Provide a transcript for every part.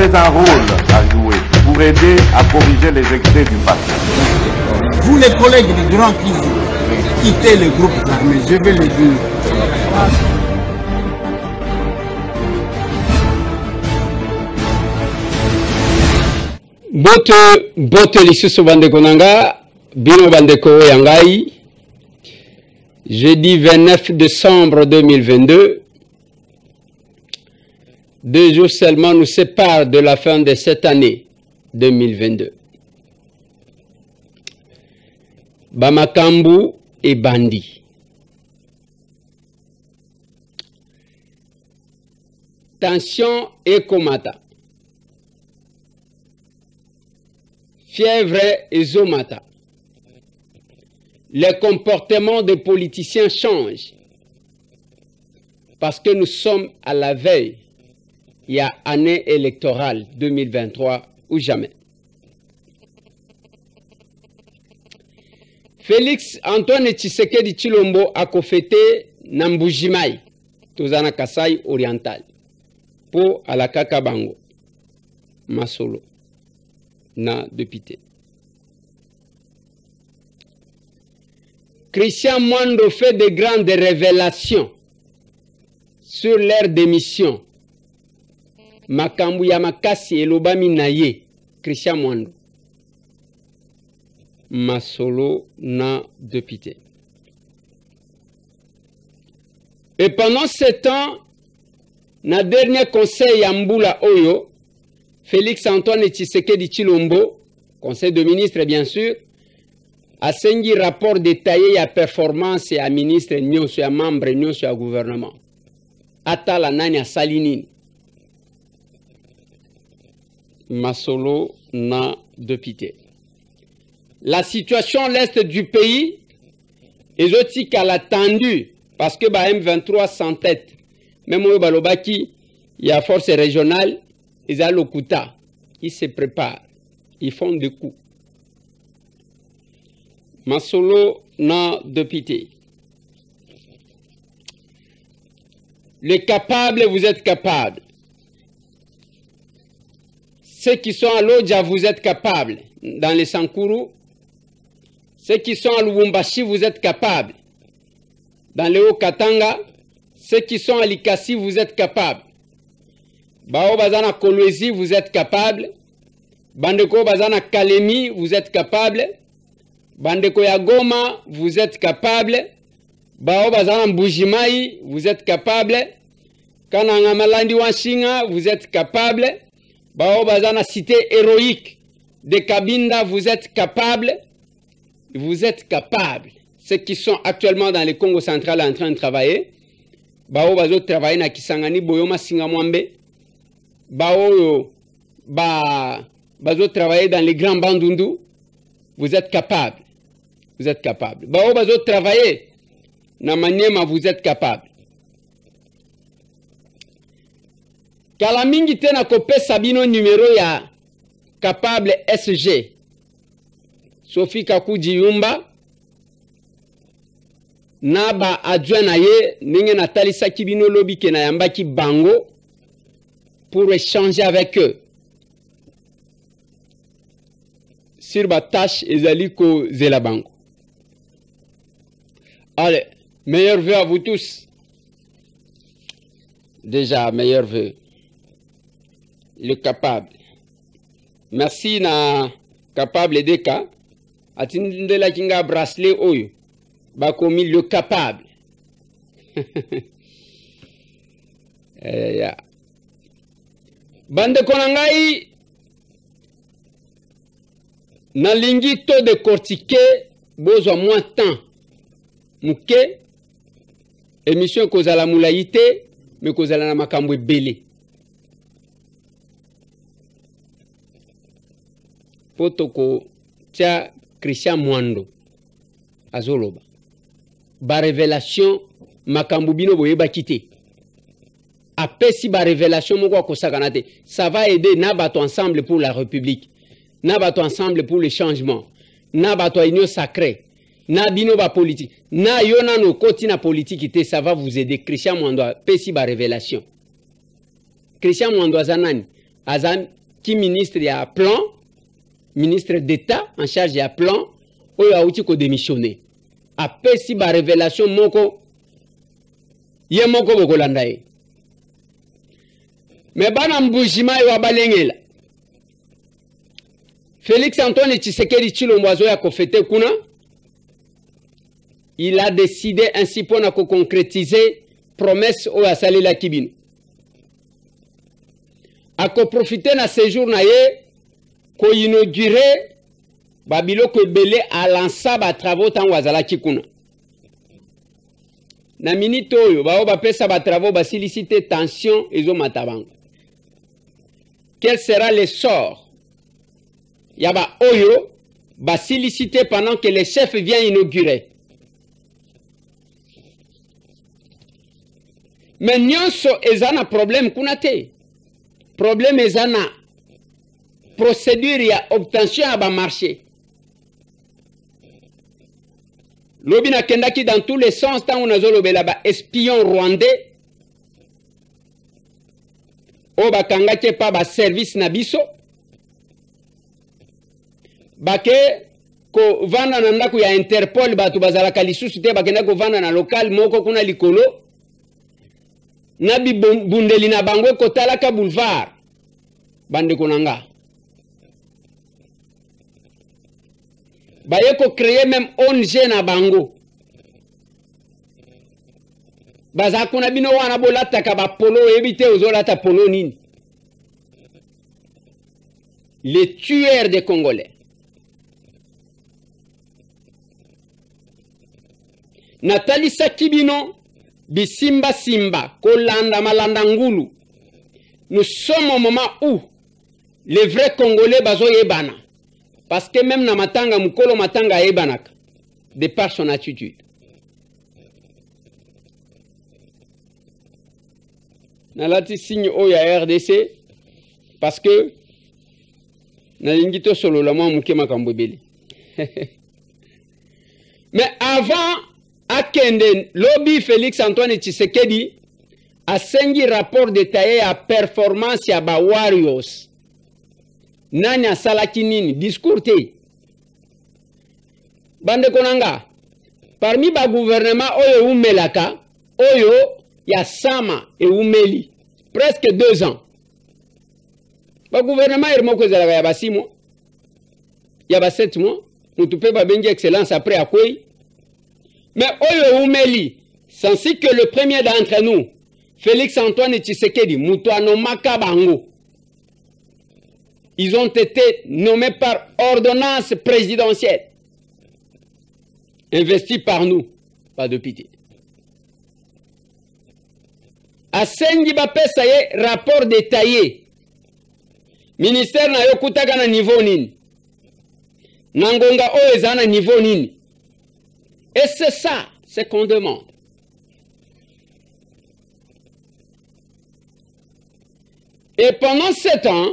avez un rôle à jouer pour aider à corriger les excès du passé. Vous les collègues du Grand qui quittez le groupe armé, je vais le dire. Bote lisusu bandeko nanga, bino bandeko yangai. Jeudi 29 décembre 2022, 2 jours seulement nous séparent de la fin de cette année 2022. Bamakambu et Bandi. Tension et comata. Fièvre et zomata. Les comportements des politiciens changent parce que nous sommes à la veille, il y a année électorale 2023 ou jamais. Félix Antoine Tshisekedi Tshilombo a kofete na Mbujimai, tozana Kasai oriental, pour Alakaka Bango, Masolo, na député. Christian Mwando fait de grandes révélations sur leur démission. Makambu ya makasi elobami na ye, Christian Mwando. Masolo na député. Et pendant ce temps, na dernier conseil ya Mbula Oyo, Félix Antoine Tshisekedi Tshilombo, conseil de ministre bien sûr, a sengi rapport détaillé à performance à ministre nyonso ya membre nyonso ya gouvernement. Atala nani a salinini. Masolo na député. La situation l'est du pays est aussi qu'à l'attendu parce que ba M23 s'entête. Même au Balobaki, il y a force régionale, ils ont l'Okuta, ils se préparent, ils font des coups. Masolo na député. Les capables, vous êtes capables. Ceux qui sont à l'Odja, vous êtes capables. Dans les Sankuru, ceux qui sont à Lubumbashi, vous êtes capables. Dans les Haut-Katanga, ceux qui sont à Likasi, vous êtes capables. Bao Bazana Kolwezi, vous êtes capables. Bandeko Bazana Kalemi, vous êtes capables. Bandeko Yagoma, vous êtes capables. Bao Bazana Mbujimai, vous êtes capables. Kananga Malandi Washinga, vous êtes capables. Bao Bazana Cité héroïque de Kabinda, vous êtes capables. Vous êtes capables. Ceux qui sont actuellement dans le Congo central en train de travailler. Bao Bazo travailler na Kisangani, Boyoma Singamwambe. Bao Bazo travailler dans les grands Bandundu. Vous êtes capables. Vous êtes capables. Bao Bazo travailler na Maniema, vous êtes capables. Kalamingi tena kope Sabino numéro ya capable SG. Sophie Kakuji Yumba. Naba adjoint na ye ninge Nathalie Sakibino lobi ke na yambaki bango pour échanger avec eux sur ba tâche ezali ko zela bango. Allez, meilleurs vœux à vous tous. Déjà, meilleurs vœux. Le capable. Merci na capable deka. Atindela kinga bracelet oyo. Bakomi le capable. Bande konangai na lingi to de cortiquer besoin moins temps. Muke émission kozala mulaïté mais kozala na makambo ebele. Potoko tia Christian Mwando azoloba. Ba révélation makambo bino boyeba kité. Apesi ba révélation moko kosakana te. Ça va aider na bato ensemble pour la République. Na bato ensemble pour le changement. Na bato union sacrée. Na bino ba politique. Na yona no koti na politique te, ça va vous aider. Christian Mwando apesi ba révélation. Christian Mwando azanani azam qui ministre ya plan, ministre d'État en charge ya plan, oyo auti ko démissionner. Après si ba révélation moko ye moko bokolanda ye. Mais bana mbujima yo abalengela. Félix Antoine Tshisekedi Tshilombo ya kofete kuna. Il a décidé ainsi pour concrétiser promesse au asali la kibino. A profiter na séjour na ye ko inaugurer babilo ko belé à lancer ba travaux tan wazala kikuna. Na minute oyo ba pesa ba travaux ba silicité tension ezo matabango. Quel sera le sort? Yaba oyo ba silicité pendant que le chef vient inaugurer. Mais nyonso ezana problème kuna te. Problème ezana procédure ya obtention à ba marché. Lobi na kendaki dans tous les sens tant on a zolobela ba espion rwandais. O ba kangaki pa ba service na biso. Bake ko vanda na ndako ya Interpol batu bazalaka lisusu te bakenda ko vanda na local moko kuna likolo. Nabi bundeli na bango kotalaka boulevard bande konanga baye ko créer même ONG na bango baza kuna bino wana bolataka ba polo ebite ozolata polo nini les tueurs des Congolais Nathalie Sakibino Bisimba Simba, Kolanda Malanda Ngulu. Nous sommes au moment où les vrais Congolais bazo yebana. Parce que même na matanga mukolo matanga yebanak. De par son attitude. Nalati signe oya RDC. Parce que nalingito solo la moi muke makambobeli. Mais avant Akende, lobby Félix Antoine Tshisekedi a sengi rapport détaillé à performance ya ba Warriors. Nani asalaki nini? Discours te. Bande konanga. Parmi ba gouvernement oyo umelaka, oyo ya Sama et Umeli. Presque 2 ans. Ba gouvernement irmoko zalaka ya ba 6 mois. Ya ba 7 mois. Mutupe ba bengi excellence après akwei. Mais Oyo Umeli, ainsi que le premier d'entre nous, Félix Antoine Tshisekedi, Mutuano Makabango, ils ont été nommés par ordonnance présidentielle, investis par nous, pas de pitié. Asengi bapesa ye rapport détaillé. Ministère na yokutaka na niveau nini? Nangonga oyo ezana niveau nini? Et c'est ça, c'est qu'on demande. Et pendant 7 ans,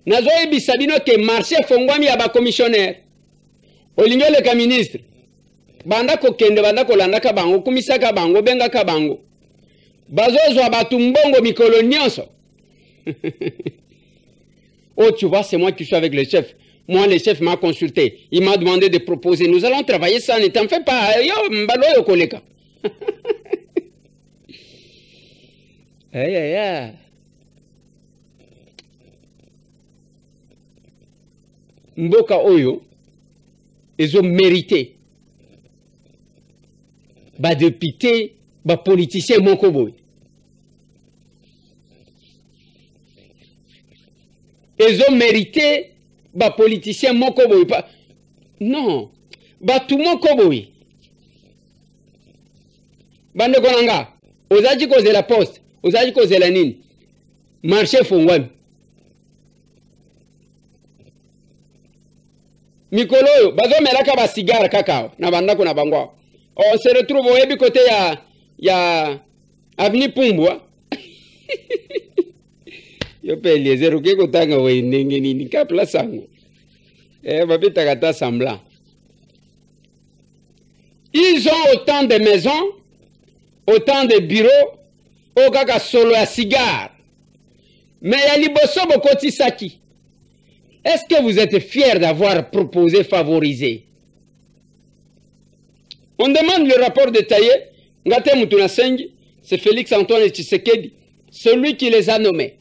Nazoe Bisabino ke marché fongwami ya ba commissionnaire. Olingo le ka ministre. Banda ko kende banda ko landa ka bango, kumisa ka bango, benga ka bango. Bazozo abatu mbongo mikolo nyonso. Oh, tu vois, c'est moi qui suis avec le chef. Moi, le chef m'a consulté. Il m'a demandé de proposer. Nous allons travailler ça. Ne t'en fais pas. Yo, mbalo yo koleka. Aïe, aïe, aïe. Mboka Oyo, ils ont mérité. Ba député, ba politicien Mokoboy. Ils ont mérité. Ba politicien Mokoboy. Non. Ba tout Mokoboy. Bande konanga. Ozaji koze la poste. Ozaji koze la nini. Marché fongwami. Mikolo, bazo melaka ba cigare kakao. Na bandako na bangwa. On se retrouve au ebi côté ya Avenue Pumbwa. Yo pe Eliezer uke kotanga we ndenge nini ka place ango. Babita kata semblant. Ils ont autant de maisons, autant de bureaux, au kaka solo à cigare. Mais Yaliboso Bokoti Saki, est-ce que vous êtes fiers d'avoir proposé, favorisé? On demande le rapport détaillé. Ngate Moutunasengi, c'est Félix Antoine Tshisekedi, celui qui les a nommés.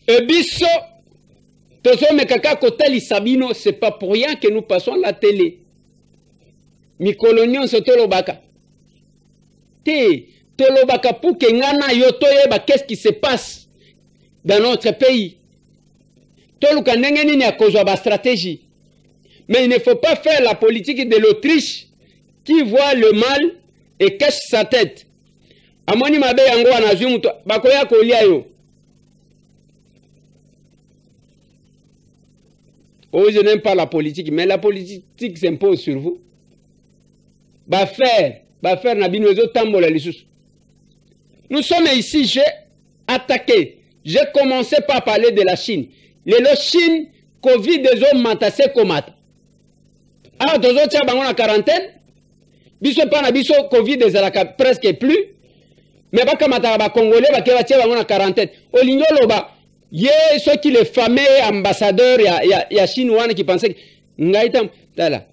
Ebiso, Tozo Mekaka Kotali Sabino, c'est pas pour rien que nous passons à la télé. Mikolonion Sotolobaka. Tolobaka pour que Ngana Yotoyeba, qu'est-ce qui se passe dans notre pays? Toluka Nengeni a cause de stratégie. Mais il ne faut pas faire la politique de l'Autriche qui voit le mal et cache sa tête. Amoni Mabe Yango Anazum, Bakoya Koliayo. Oh, je n'aime pas la politique, mais la politique s'impose sur vous. Ba faire Nabinozo Tambola Lissous. Nous sommes ici, j'ai attaqué. J'ai commencé par parler de la Chine. Les Chine, Covid des hommes mentassés comme ça. Ah, deux autres tiens en quarantaine. Biso pas na biso Covid des presque plus. Mais pas comme ça, Congolais, bah qui va en quarantaine. Au lignolo bah. Yé, ceux qui les fameux ambassadeurs, il y a Chinois qui pensaient que Ngaïtam, là.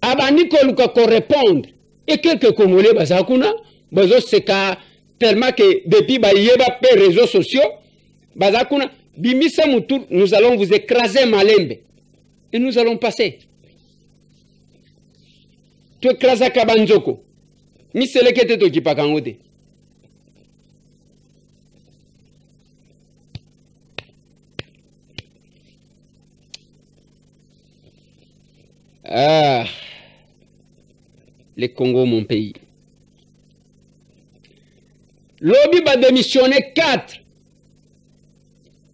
Abaniko Luka répondre. Et quelques Congolais, Bazakuna, Bazo Seka, tellement que depuis Bayeba, les réseaux sociaux, Bazakuna, Bimisa Moutou, nous allons vous écraser Malembe. Et nous allons passer. Tu écrases Kabanzoko. Misele Kete Toki Pakangote. Ah, le Congo, mon pays. Lobby va démissionner 4.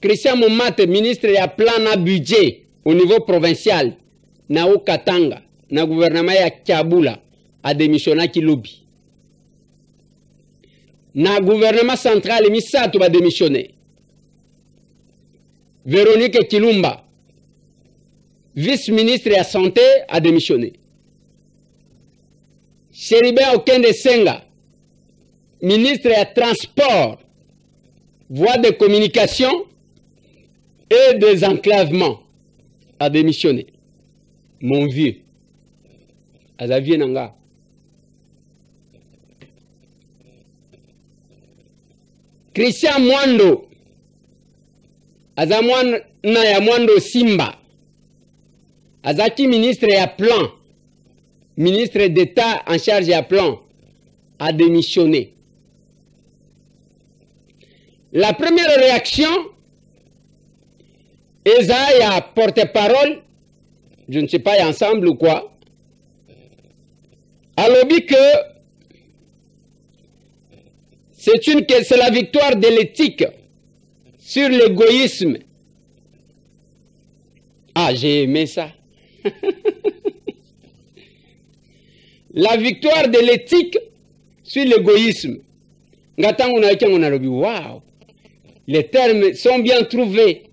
Christian Momate, ministre, a plan à budget au niveau provincial. Nao Katanga, na gouvernement ya Kiabula, a démissionné qui lobby. Na gouvernement central, Misato va démissionner. Véronique Kilumba, vice-ministre de la Santé, a démissionné. Chéribin Okende Senga, ministre des Transports, voies de communication et des enclavements, a démissionné. Mon vieux, Azavier Nanga. Christian Mwando, Azamwan Naya Mwando Simba, Azaki ministre à plan, ministre d'État en charge à plan, a démissionné. La première réaction, Esaïa porte-parole, je ne sais pas, ensemble ou quoi, a lobby que c'est la victoire de l'éthique sur l'égoïsme. Ah, j'ai aimé ça. La victoire de l'éthique sur l'égoïsme. Waouh, les termes sont bien trouvés.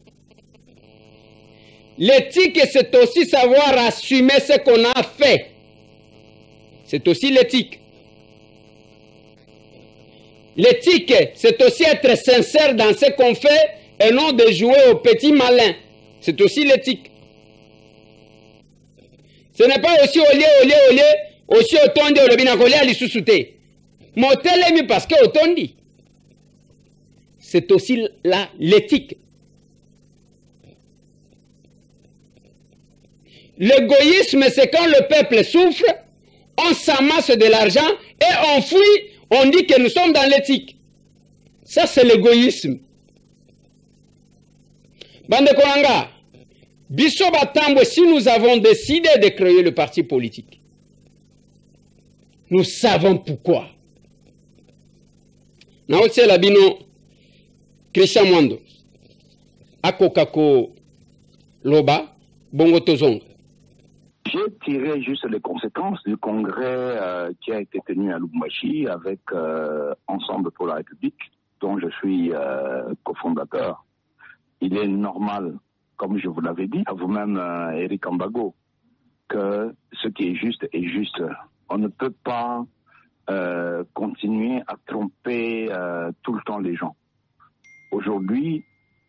L'éthique, c'est aussi savoir assumer ce qu'on a fait. C'est aussi l'éthique. L'éthique, c'est aussi être sincère dans ce qu'on fait et non de jouer au petit malin. C'est aussi l'éthique. Ce n'est pas aussi aussi autant de l'obinakole à l'issoussouté. Motelemi parce que autant dit. C'est aussi l'éthique. L'égoïsme, c'est quand le peuple souffre, on s'amasse de l'argent et on fuit, on dit que nous sommes dans l'éthique. Ça, c'est l'égoïsme. Bande Konanga, Biso Batambo, si nous avons décidé de créer le parti politique, nous savons pourquoi. Naotse Labino, Christian Mwando, Akokako Loba, Bongo Tozong. J'ai tiré juste les conséquences du congrès qui a été tenu à Lubumbashi avec Ensemble pour la République, dont je suis cofondateur. Il est normal, comme je vous l'avais dit, à vous-même, Eric Ambago, que ce qui est juste est juste. On ne peut pas continuer à tromper tout le temps les gens. Aujourd'hui,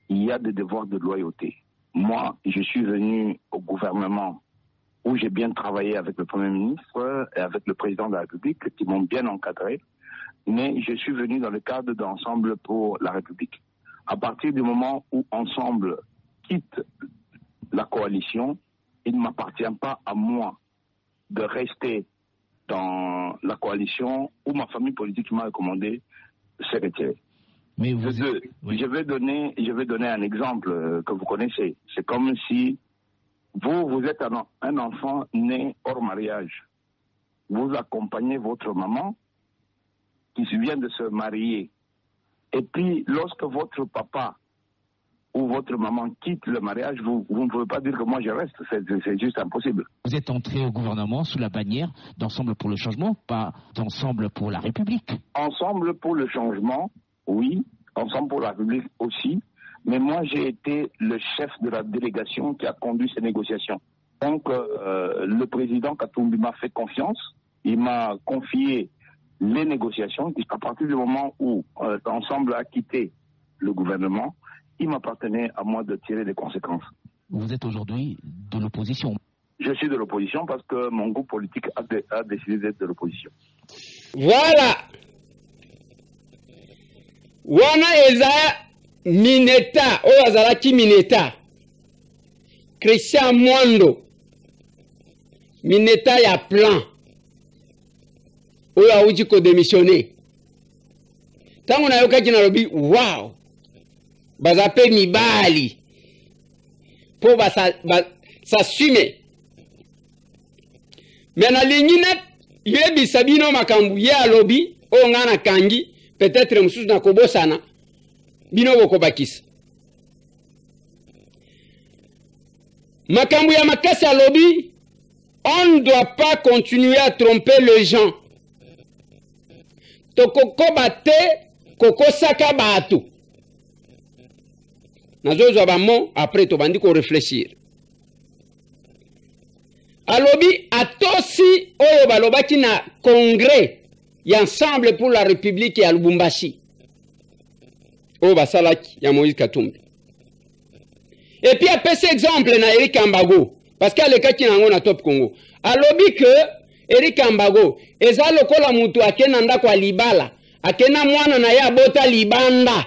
il y a des devoirs de loyauté. Moi, je suis venu au gouvernement où j'ai bien travaillé avec le Premier ministre et avec le Président de la République qui m'ont bien encadré, mais je suis venu dans le cadre d'Ensemble pour la République. À partir du moment où Ensemble quitte la coalition, il ne m'appartient pas à moi de rester dans la coalition où ma famille politique m'a recommandé s'est retirée. Mais je vais donner un exemple que vous connaissez. C'est comme si vous êtes un enfant né hors mariage. Vous accompagnez votre maman qui vient de se marier. Et puis, lorsque votre papa ou votre maman quitte le mariage, vous ne pouvez pas dire que moi je reste. C'est juste impossible. Vous êtes entré au gouvernement sous la bannière d'Ensemble pour le changement, pas d'Ensemble pour la République. Ensemble pour le changement, oui. Ensemble pour la République aussi. Mais moi, j'ai été le chef de la délégation qui a conduit ces négociations. Donc, le président Katumbi m'a fait confiance. Il m'a confié les négociations. À partir du moment où Ensemble a quitté le gouvernement, il m'appartenait à moi de tirer les conséquences. Vous êtes aujourd'hui de l'opposition. Je suis de l'opposition parce que mon groupe politique a décidé d'être de l'opposition. Voilà. Wana eza Mineta, oyo azalaki Mineta. Christian Mwando. Mineta ya plan. Oyo awuti ko démissionner. Tango na yokaki na lobi, wow. Bazape mibali. Po s'assumer. Mais na linginet, yebi sabino makambu ye alobi, o ngana kangi, peut-être msusu na kobosana, bino bokobakisa. Makambu ya makasi alobi, on ne doit pas continuer à tromper les gens. Tokoko bate, koko saka bato. Nazozo abamo, après to bandi ko réfléchir. Alobi atosi oyo balobaki na congrès ya Ensemble pour la République ya Lubumbashi. Oyo basalaki ya Moïse Katumbi. Et puis apesi exemple na Eric Ambago parce qu'alekaki nango na Top Congo. Alobi que Eric Ambago eza lokola mutu akena ndako ya libala, akena mwana na ya bota libanda.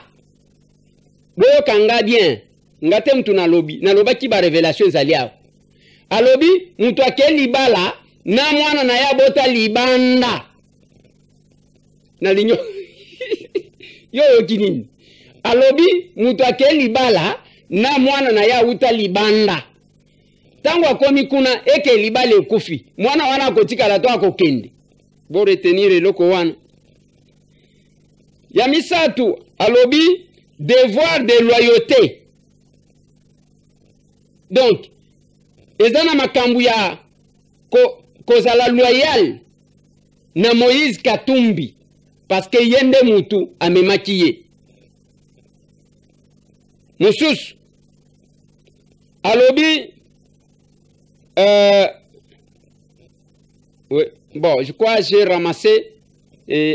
Boyo kanga bien, ngate mtu na lobaki ba révélation ezali awo. Alobi mutu ake libala na mwana na ya bota libanda. Na linyo yo kinini. Alobi mutu ake libala na mwana na ya uta libanda. Tango akomi kuna eke libala ekufi. Mwana wana akotika la to akokende. Bo retenir eloko wana. Ya misatu alobi devoir de loyauté. Donc, ezana makambu ya kozala loyal na Moïse Katumbi parce que yende mutu amemaki ye. Mosusu alobi oui, bon, je crois que j'ai ramassé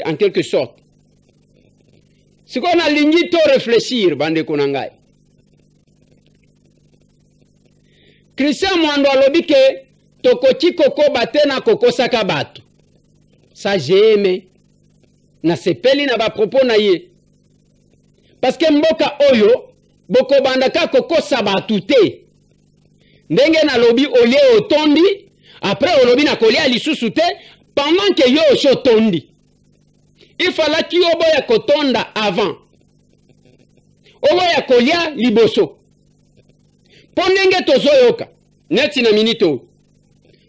en quelque sorte. Ce qu'on a ligné to réfléchir, bande konangai. Christian Mwando alobi ke tokoki koko bate na koko saka bato. Ça j'ai aimé. Na sepeli na ba propos na ye. Parce que mboka oyo boko bandaka koko sabatu te. Ndenge na lobi olie otondi, après olobi na kolia lisusu te, pendant que yo osho tondi. Il fallait ki oboya kotonda avant. Oboya kolia liboso. Pondenge tozoyoka, neti na minito.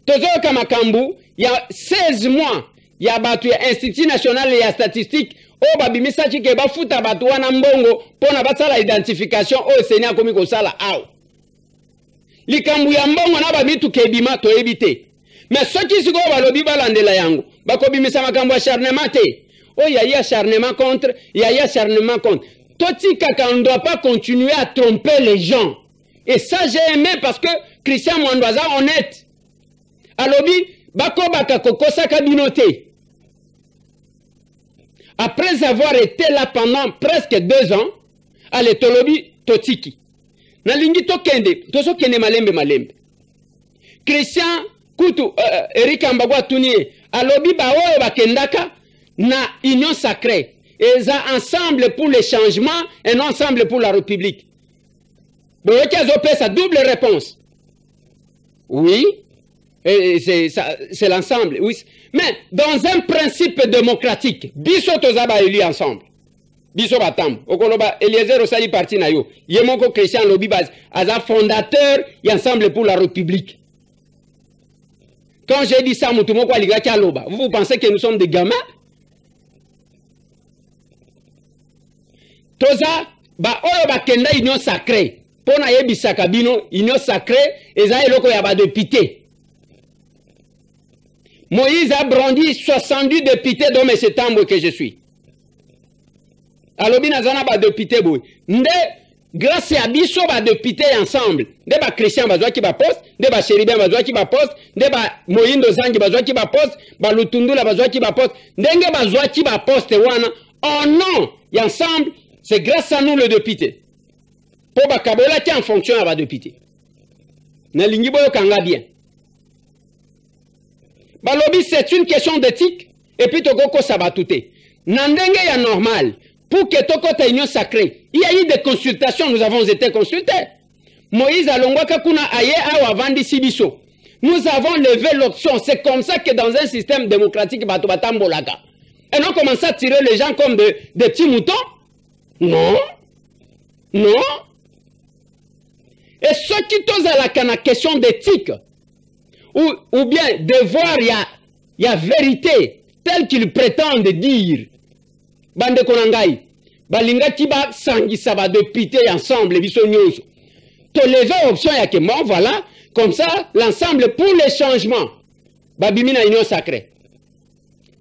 Tozoyoka makambu, ya 16 mois, ya batu ya Institut National ya Statistique, o babimisa chike bafuta batu wana mbongo, pona basala identification, o senya komi kosala au. Likambu ya mbongo na babitu kebima to ebite. Mais soki siko balobi balandela yango, bakobimisa makambu acharnement te. Oh, il y a acharnement contre, il y a acharnement contre. Toti kaka, on ne doit pas continuer à tromper les gens. Et ça, j'ai aimé parce que Christian Mwandoza honnête. alobi bakobaka kokosaka bino te. Après avoir été là pendant presque 2 ans, ale tolobi totiki. Nalingi tokende, toso kende malembe. Christian Kutu, Eric Ambagwa Tunie, alobi baoyo bakendaka na union sacrée. Et ça ensemble pour le changement et non ensemble pour la République. Sa double réponse. Oui, c'est l'ensemble. Oui. Mais dans un principe démocratique, biso tozaba élu ensemble. Biso batam. Okoloba Eliezer Osali parti na yo. Yemoko Christian Lobibaz, aza fondateur et ensemble pour la République. Quand j'ai dit ça, Moutoumoko Aligaki Aloba, vous pensez que nous sommes des gamins? Toza, ba oyo bakenda union sacrée. Pona yebi sakabino, union sacrée, eza eloko ya ba député. Moïse a brandi 70 députés dans mes septembre que je suis. Alobi nazana ba député boy. Nde grâce à biso ba député ensemble. Nde ba Christian bazwa ki ba poste, nde ba Chéribin bazwa ki ba poste, nde ba Moïndo Zangi bazwa ki ba poste, ba Lutundula bazwa ki ba poste, ndenge bazwa ki ba poste wana. Oh non, y ensemble, c'est grâce à nous le député. Pour ba kabola qui en fonction à ba député. Na lingi boyo kanga bien. Balobi, c'est une question d'éthique. Et puis, toko sabatouté. Nandenge ya normal. Pour que toko ta union sacrée. Il y a eu des consultations. Nous avons été consultés. Moïse Alongwa Kakuna Aye Awa Vandi Sibiso. Nous avons levé l'option. C'est comme ça que dans un système démocratique, Batobatambolaka. Et non commencer à tirer les gens comme des petits moutons. Non. Non. Et ce qui t'ose à la question d'éthique. Ou bien de voir il y a vérité telle qu'ils prétendent dire. Bande konangai, balinga kiba sangi saba député ensemble biso nyoso. To lever option ya que bon voilà, comme ça l'ensemble pour les changements. Babimina union sacrée.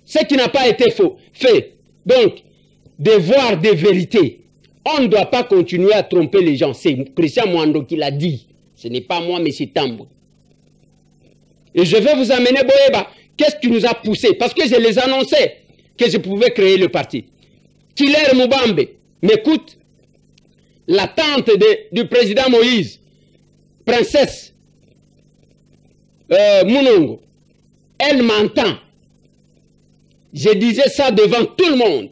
Ce qui n'a pas été fait. Donc devoir de vérité. On ne doit pas continuer à tromper les gens. C'est Christian Mwando qui l'a dit. Ce n'est pas moi mais c'est Tambo. Et je vais vous amener Boeba. Qu'est-ce qui nous a poussé? Parce que je les annonçais que je pouvais créer le parti. Kiler Mubambe m'écoute. La tante du président Moïse, princesse Mounongo, elle m'entend. Je disais ça devant tout le monde.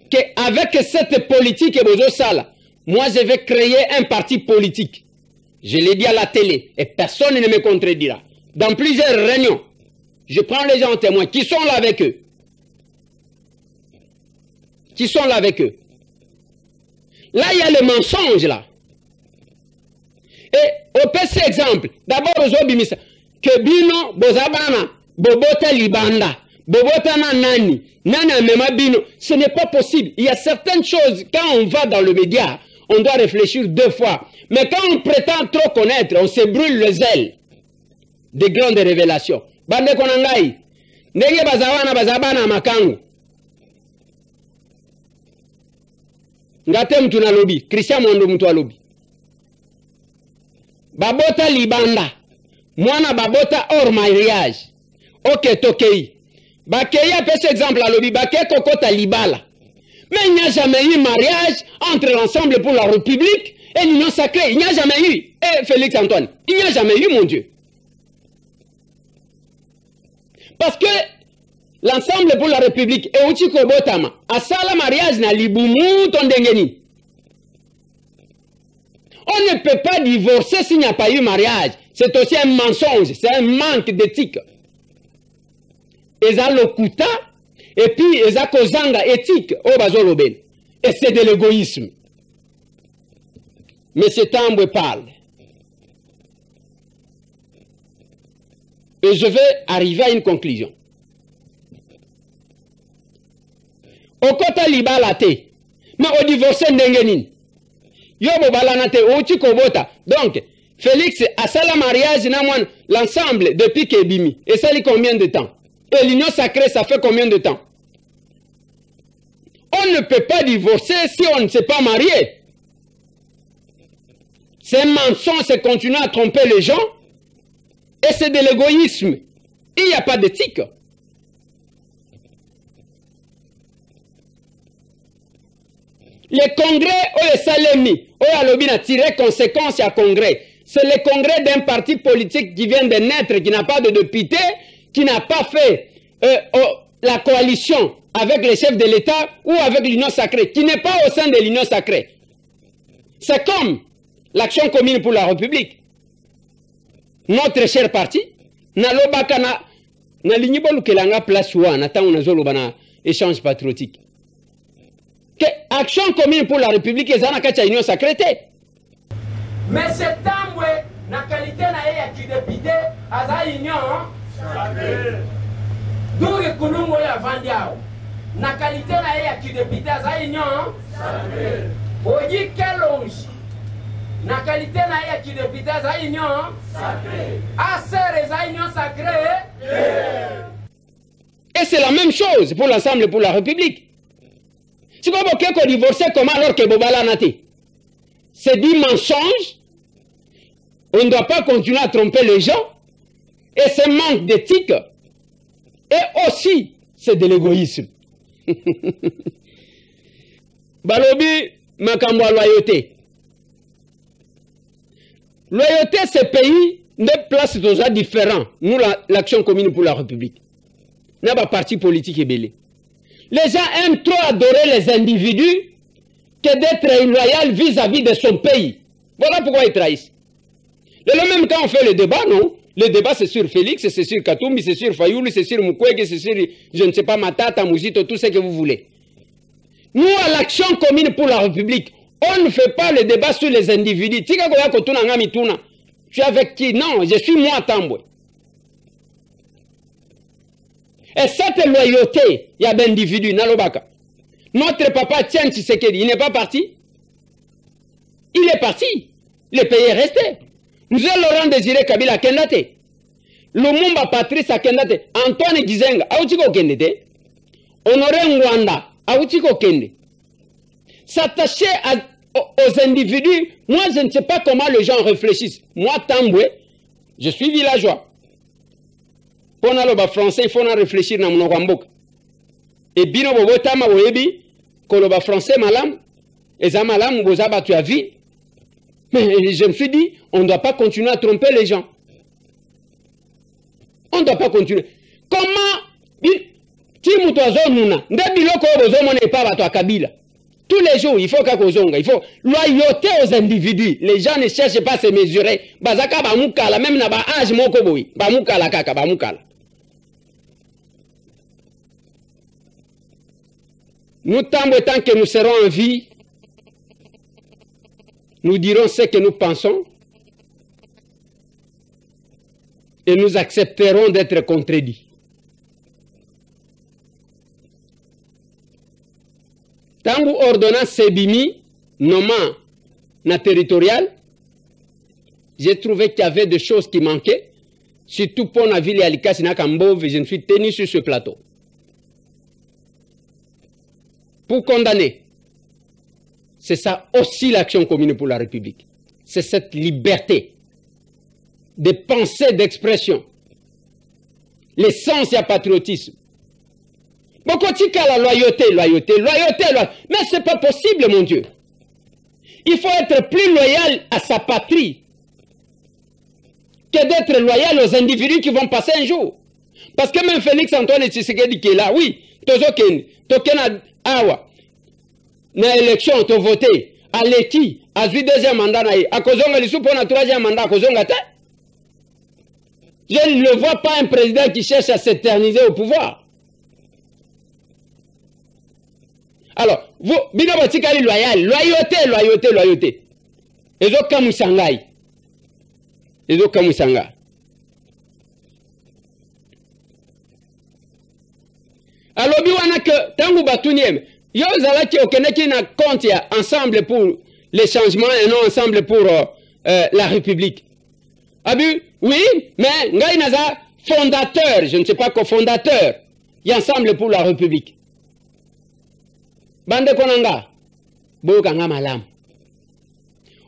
Qu'avec cette politique et moi je vais créer un parti politique. Je l'ai dit à la télé et personne ne me contredira. Dans plusieurs réunions, je prends les gens en témoin qui sont là avec eux. Qui sont là avec eux. Là, il y a le mensonge là. Et au PC exemple, d'abord aux obimisa, que bino, bozabana, bobota libanda, bobota nani, nana mema bino, ce n'est pas possible. Il y a certaines choses, quand on va dans le média, on doit réfléchir 2 fois. Mais quand on prétend trop connaître, on se brûle les ailes. Des grandes révélations. Bande konangai. Ndege bazabana makangu. Ngate mtu na lobi. Christian Mwando mtu alobi. Babota libanda. Mwana babota hors mariage. Ok tokei. Bakei a fait cet exemple à lobi. Bakei kokota libala. Mais il n'y a jamais eu mariage entre l'ensemble pour la République et l'union sacrée. Il n'y a jamais eu. Et Félix Antoine. Il n'y a jamais eu, mon Dieu. Parce que l'ensemble pour la République est outil kobotama. Asala mariage na libumu tondengeni. On ne peut pas divorcer s'il n'y a pas eu mariage. C'est aussi un mensonge. C'est un manque d'éthique. Eza lokuta et puis eza kozanga éthique au bazoloben. Et c'est de l'égoïsme. Mais ce Tambwe parle. Et je vais arriver à une conclusion. Okota libala te. Mais au divorce ndengenin. Yobo balanate outi kobota. Donc, Félix a ça la mariage l'ensemble depuis Kebimi. Et ça lui combien de temps? Et l'union sacrée, ça fait combien de temps? On ne peut pas divorcer si on ne s'est pas marié. C'est un mensonge, c'est continuer à tromper les gens. Et c'est de l'égoïsme. Il n'y a pas d'éthique. Les congrès, les salemi, alobi n'a tiré conséquence à congrès. C'est le congrès d'un parti politique qui vient de naître, qui n'a pas de député, qui n'a pas fait la coalition avec les chefs de l'État ou avec l'Union sacrée, qui n'est pas au sein de l'Union sacrée. C'est comme l'Action commune pour la République. Notre cher parti, n'alobaka na lignibolu kelanga place wa na tango nazolo bana échange patriotique. Que Action commune pour la République est dans la Union sacrée. Mais c'est temps na qualité na ya qui député à la Union sacrée. D'où le kulungo ya vandiao. Na qualité na ya qui député à la Union sacrée. Oji kelongi. Na qualité na ya qui député à la Union sacrée. À serre la Union sacrée. Et c'est la même chose pour l'ensemble pour la République. Si vous avez divorcer comment alors que Bobala Nati? C'est du mensonge. On ne doit pas continuer à tromper les gens. Et c'est manque d'éthique. Et aussi, c'est de l'égoïsme. Balobi, makambo loyauté. Loyauté, c'est pays, de place déjà différents. Nous, l'Action commune pour la République. Nous avons un parti politique ébélé. Les gens aiment trop adorer les individus que d'être loyal vis-à-vis de son pays. Voilà pourquoi ils trahissent. Le même quand on fait le débat, non? Le débat c'est sur Félix, c'est sur Katumbi, c'est sur Fayouli, c'est sur Mukwege, c'est sur, je ne sais pas, Matata, Mouzito, tout ce que vous voulez. Nous, à l'Action commune pour la République, on ne fait pas le débat sur les individus. Tu es avec qui? Non, je suis moi, Tamboué. Et cette loyauté, il y a d'individus, Nalobaka. Notre papa Tian Tshisekedi, il n'est pas parti. Il est parti. Le pays est resté. Nous avons Laurent Désiré Kabila Kendate. Lumumba Patrice Kendate. Antoine Gizenga, Aouchiko Kendete. Honoré Ngwanda, Aouchiko Kende. S'attacher aux individus, moi je ne sais pas comment les gens réfléchissent. Moi, Tamboué, je suis villageois. Pour le français, il faut réfléchir dans mon rambouk. Et bino bobotama boyebi, koloba français malam, et ça malam bozaba tu as vu. Mais je me suis dit, on ne doit pas continuer à tromper les gens. On ne doit pas continuer. Comment Timoutozo Nuna, Ndebiloko Bozomo n'est pas à Kabila. Tous les jours, il faut qu'il faut loyauté aux individus. Les gens ne cherchent pas à se mesurer. Bazaka Bamukala, même na ba âge mokoboui. Bamukala kaka, Bamukala. Nous, tant que nous serons en vie, nous dirons ce que nous pensons et nous accepterons d'être contredits. Tant que ordonnance Sebimi, nommant na territorial, j'ai trouvé qu'il y avait des choses qui manquaient, surtout pour la ville et Alikasi na Kambove, je me suis tenu sur ce plateau. Pour condamner. C'est ça aussi l'Action commune pour la République. C'est cette liberté de pensée, d'expression. L'essence et le patriotisme. Beaucoup de la loyauté. Mais ce n'est pas possible, mon Dieu. Il faut être plus loyal à sa patrie que d'être loyal aux individus qui vont passer un jour. Parce que même Félix Antoine Tshisekedi qui est là, oui, Token Awa, na élection, tu as voté, à l'éti, à 8e mandat, à Kozonga, il pour un 3e mandat, à Kozonga. Je ne vois pas un président qui cherche à s'éterniser au pouvoir. Alors, vous, Binobotikali loyal, loyauté. Et donc, Kamousangai. Alors, biwana que tangu batuniem, yo zalaki okeneki na compte ya ensemble pour les changements et non ensemble pour la République. Abu, oui, mais ngai naza fondateur, je ne sais pas quoi fondateur, y ensemble pour la République. Bande konanga, boka nga malam.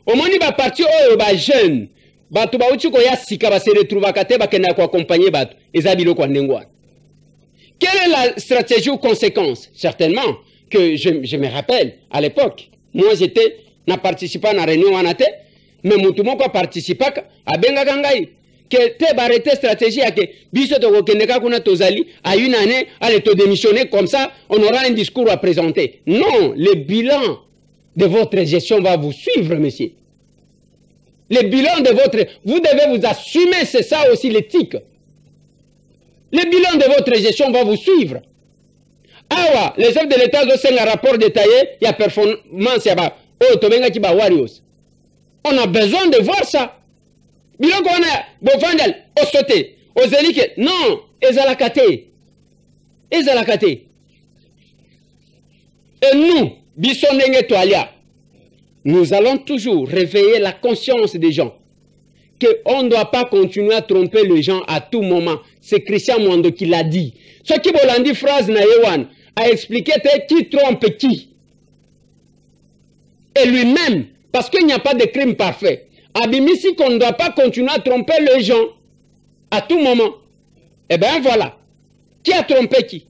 Omoni ba parti oyo ba jeune, batu ba uchi ko ya sika ba se retrouva kate ba kena ko accompagner batu. ezabilo kwa ndengwa. Quelle est la stratégie ou conséquence? Certainement que je me rappelle à l'époque, moi j'étais na participant à la réunion wanate, mais mutumo kwa participa à benga kangai que te barrete stratégie à que biso to kokendeka kuna tozali à une année allez te démissionner comme ça on aura un discours à présenter. Non, le bilan de votre gestion va vous suivre, monsieur. Le bilan de votre... Vous devez vous assumer, c'est ça aussi l'éthique. Le bilan de votre gestion va vous suivre. Ah ouais, les chefs de l'État ont un rapport détaillé, il y a performance, il y a on a besoin de voir ça. Bilan qu'on a, Bofandel, au sauté, aux éliques, non, ezalakate. Ezalakate. Et nous, Bissonenge Toalia, nous allons toujours réveiller la conscience des gens qu'on ne doit pas continuer à tromper les gens à tout moment. C'est Christian Mwando qui l'a dit. Ce qui m'a dit phrase Nayewan a expliqué qui trompe qui. Et lui-même, parce qu'il n'y a pas de crime parfait, Abimisi qu'on ne doit pas continuer à tromper les gens à tout moment. Eh bien voilà. Qui a trompé qui?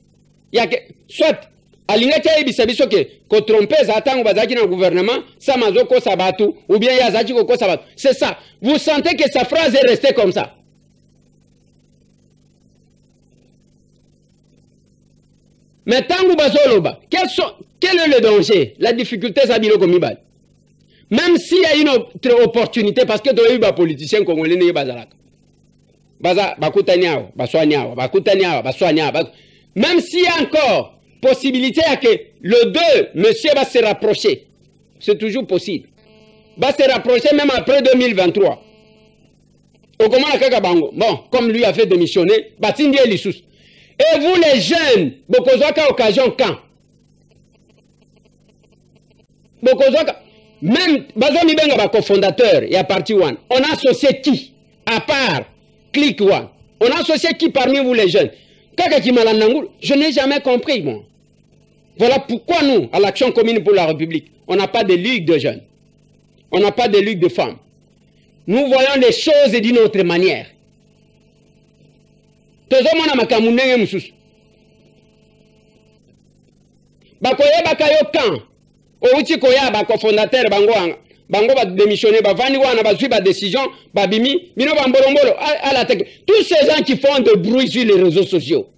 Il y a soit Alingati bisabiso ke ko tromper zatango bazaki na gouvernement samazoko sabatu ou bien yazaki koko sabatu. C'est ça. Vous sentez que sa phrase est restée comme ça. Mais tango bazoloba, quel est le danger? La difficulté sabilo komibal. Même s'il y a une autre opportunité parce que tu as eu des politiciens congolais ne bazalaka. Baza bakutaniao, baswaniao, bakutaniao, baswaniao. Même s'il y a encore possibilité à que le 2, monsieur va se rapprocher. C'est toujours possible. Va se rapprocher même après 2023. Au comment la Kakabango? Bon, comme lui a fait démissionner, Batindi et Lissous. Et vous les jeunes, Bokozaka occasion quand? Bokozaka, même Bazomi Benga ba cofondateur, il y a parti one. On a associé qui? À part Click One. On a associé qui parmi vous les jeunes? Je n'ai jamais compris, moi. Voilà pourquoi nous, à l'Action commune pour la République, on n'a pas de ligue de jeunes. On n'a pas de ligue de femmes. Nous voyons les choses d'une autre manière. Bakoye bakayo kan. Outi koya bako fondateur bango va démissionner, vani wana va suivre la décision, babimi, bino bambolombolo à la tech. Tous ces gens qui font de bruit sur les réseaux sociaux.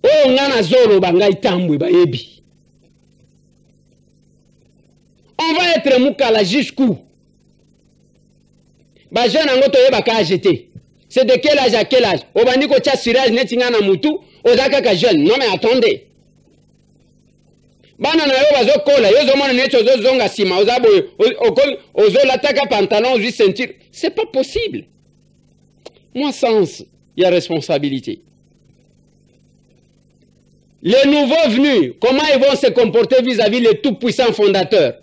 Oh ngana zoro bangai tambwe bayebi. On va être mukala jusqu'où? Ba jeune angoto yeba ka jeter. C'est de quel âge à quel âge? Obani ko tia sirage netinga na mutu, ozaka ka jeune. Non mais attendez. Bana na yo bazokola, yo zomona neto zozonga sima, ozabo ozolataka pantalon, ozi ceinture. C'est pas possible. Moi sens, il y a responsabilité. Les nouveaux venus, comment ils vont se comporter vis-à-vis les tout-puissants fondateurs?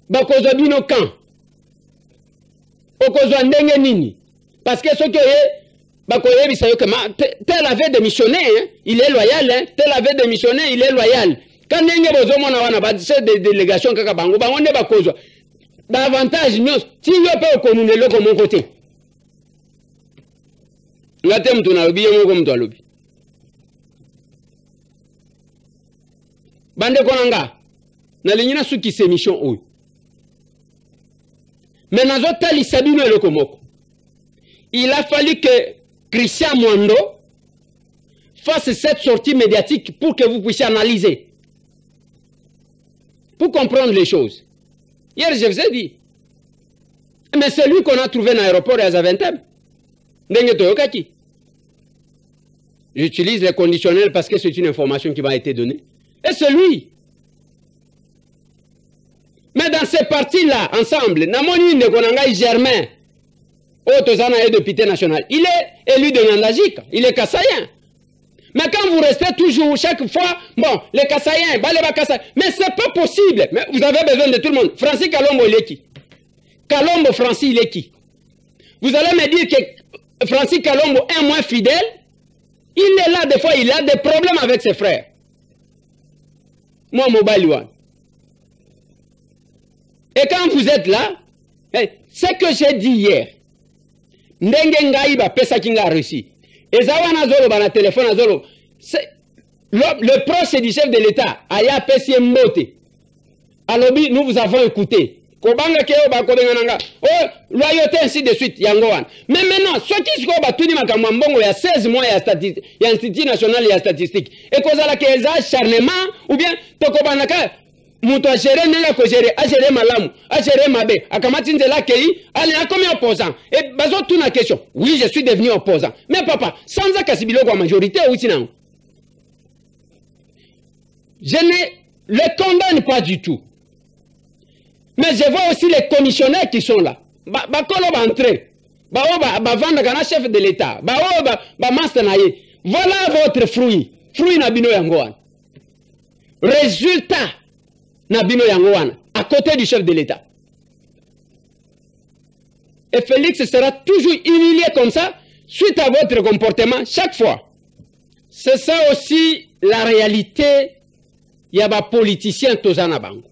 Bakozobino kan. Okozwa ndenge nini? Parce que ce que bakoye bisayo que tel avait démissionné, hein? Il est loyal, hein? Tel avait démissionné, il est loyal. Quand ndenge bozomona wana ba chef de délégation kaka bango ne bakozwa. Davantage nyos, si yo pe okonunelo ko mon côté. Ngate mtu na lobi yemo ko mtu alobi. Bande konanga na linyina suki se mission oyo. Mais nazo tali sabino le komoko. Il a fallu que Christian Mwando fasse cette sortie médiatique pour que vous puissiez analyser. Pour comprendre les choses. Hier, je vous ai dit. Mais c'est lui qu'on a trouvé dans l'aéroport à Zaventem. J'utilise les conditionnels parce que c'est une information qui m'a été donnée. Et c'est lui. Mais dans ces parties-là, ensemble, Namoni Nekonanga Germain, Otozana est député national. Il est élu de Nandajik, il est Kassayen. Mais quand vous restez toujours, chaque fois, bon, les Kassayen, Baleba Kassayen, mais c'est pas possible. Mais vous avez besoin de tout le monde. Francis Kalombo, il est qui? Kalombo, Francis, il est qui? Vous allez me dire que Francis Kalombo est moins fidèle? Il est là, des fois, il a des problèmes avec ses frères. Moi, Mobile One. Et quand vous êtes là, ce que j'ai dit hier, ndenge ngai bapesaki nga Russie eza wana zoloba na telefone azolo le proche du chef de l'État aya apesi ye mbote alobi nous vous avons écouté kobanga keo bakobenga oh loyauté ainsi de suite yango wana mais maintenant soki siko batuni makambo mbongo ya 16 mois ya statistique ya Institut national ya statistique et kozala ke eza acharnement ou bien tokobanaka muto agere nela ko gérer agere malamu agere mabe akamati nzela kei ali akomi opposant et bazo tuna question oui je suis devenu opposant mais papa sans akasibilo kwa majorité ou sinon je ne le condamne pas du tout. Mais je vois aussi les commissionnaires qui sont là. Bakolo ba entrer. Ba vendre kana chef de l'État. Ba master naye. Voilà votre fruit. Fruit na bino yango wana. Résultat na bino yango wana à côté du chef de l'État. Et Félix sera toujours humilié comme ça suite à votre comportement chaque fois. C'est ça aussi la réalité. Il y a des politiciens tozana bango.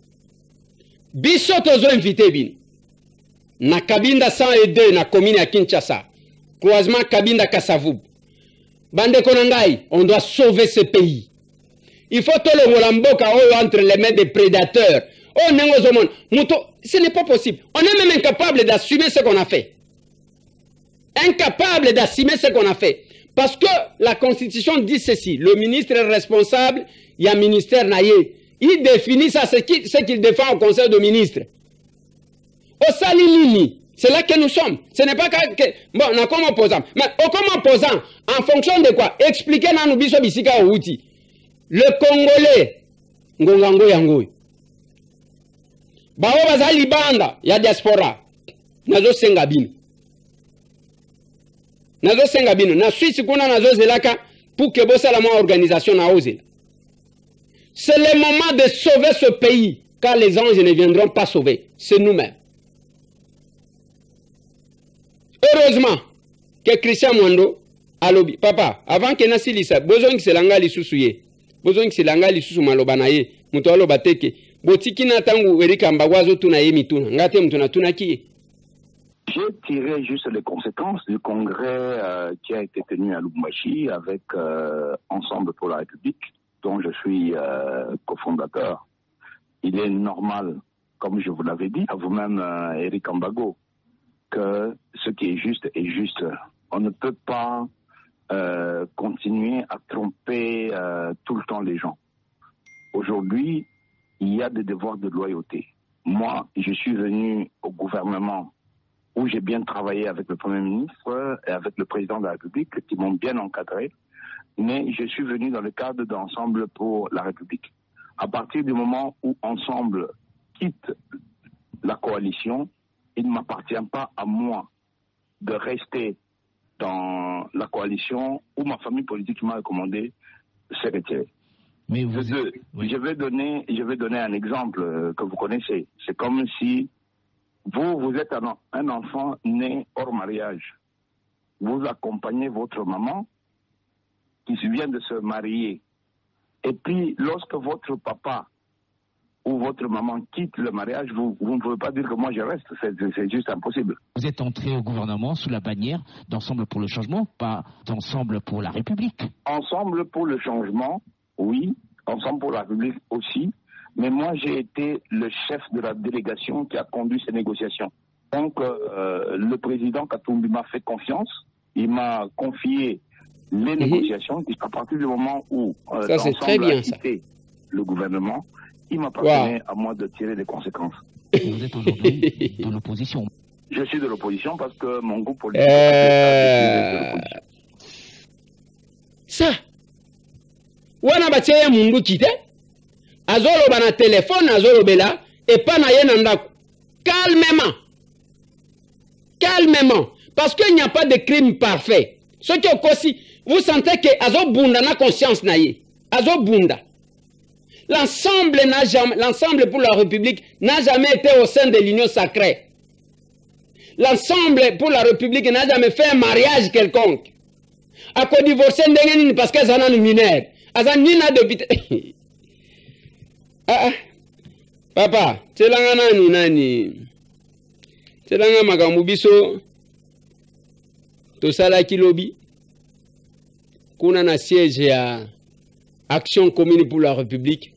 Biso tozo invité bin. Na Kabinda 102 na commune à Kinshasa. Croisement Kabinda Kasavubu. Bande konangai, on doit sauver ce pays. Il faut tout le volamboka entre les mains des prédateurs. Oh nengozomon, muto, ce n'est pas possible. On est même incapable d'assumer ce qu'on a fait. Incapable d'assumer ce qu'on a fait. Parce que la Constitution dit ceci, le ministre est responsable, il y a un ministère naïe. Il définit ça, ce qu'il défend au Conseil de ministres. Au Salinini, c'est là que nous sommes. Ce n'est pas que... Bon, on a comme opposant. Mais comme opposant, en fonction de quoi? Expliquez dans nous biso bisika ou outil. Le Congolais, ngongango yangoy. Bao bazali banda, ya diaspora. Nazo sengabino. Nazo sengabino. Na Suisse kuna nazo zelaka pour que bossa la organisation na ozela. C'est le moment de sauver ce pays, car les anges ne viendront pas sauver. C'est nous-mêmes. Heureusement que Christian Mwando a lobby. Papa, avant que Nassi lisa, besoin que c'est l'anga lisusuye. Besoin que c'est l'anga lisusu malobanaye. Mutualo bateke. Botiki na tangu Erika Mbagwazo tuna ye mituna. Ngate mtuna tuna kiye. J'ai tiré juste les conséquences du congrès qui a été tenu à Lubumbashi avec Ensemble pour la République, dont je suis cofondateur. Il est normal, comme je vous l'avais dit, à vous-même, Eric Ambago, que ce qui est juste est juste. On ne peut pas continuer à tromper tout le temps les gens. Aujourd'hui, il y a des devoirs de loyauté. Moi, je suis venu au gouvernement où j'ai bien travaillé avec le Premier ministre et avec le Président de la République, qui m'ont bien encadré. Mais je suis venu dans le cadre d'Ensemble pour la République. À partir du moment où Ensemble quitte la coalition, il ne m'appartient pas à moi de rester dans la coalition où ma famille politique m'a recommandé s'est retirée. Mais vous... Je vais donner un exemple que vous connaissez. C'est comme si vous êtes un enfant né hors mariage. Vous accompagnez votre maman qui vient de se marier. Et puis, lorsque votre papa ou votre maman quitte le mariage, vous ne pouvez pas dire que moi je reste. C'est juste impossible. Vous êtes entré au gouvernement sous la bannière d'Ensemble pour le changement, pas d'Ensemble pour la République. Ensemble pour le changement, oui. Ensemble pour la République aussi. Mais moi, j'ai été le chef de la délégation qui a conduit ces négociations. Donc, le président Katumbi m'a fait confiance. Il m'a confié les négociations. À partir du moment où ça, c'est très bien, a quitté le gouvernement, il m'appartenait à moi de tirer les conséquences. Vous êtes aujourd'hui de l'opposition. Je suis de l'opposition parce que mon groupe politique est de l'opposition. Ça, wana batie mundu kite, azolo bana téléphone, azolo bela, et pas na yenandako. Calmement. Calmement. Parce qu'il n'y a pas de crime parfait. Ce qui est aussi, vous sentez que azo bunda na conscience na ye. Azo bunda. L'ensemble pour la République n'a jamais été au sein de l'Union sacrée. L'ensemble pour la République n'a jamais fait un mariage quelconque. A quoi divorcer parce que ça n'a pas mineur. Azan nina depuis. Papa, tselanga nani. Tselanga makambo biso. tosalaki lobi kuna na siège ya Action Commune pour la République.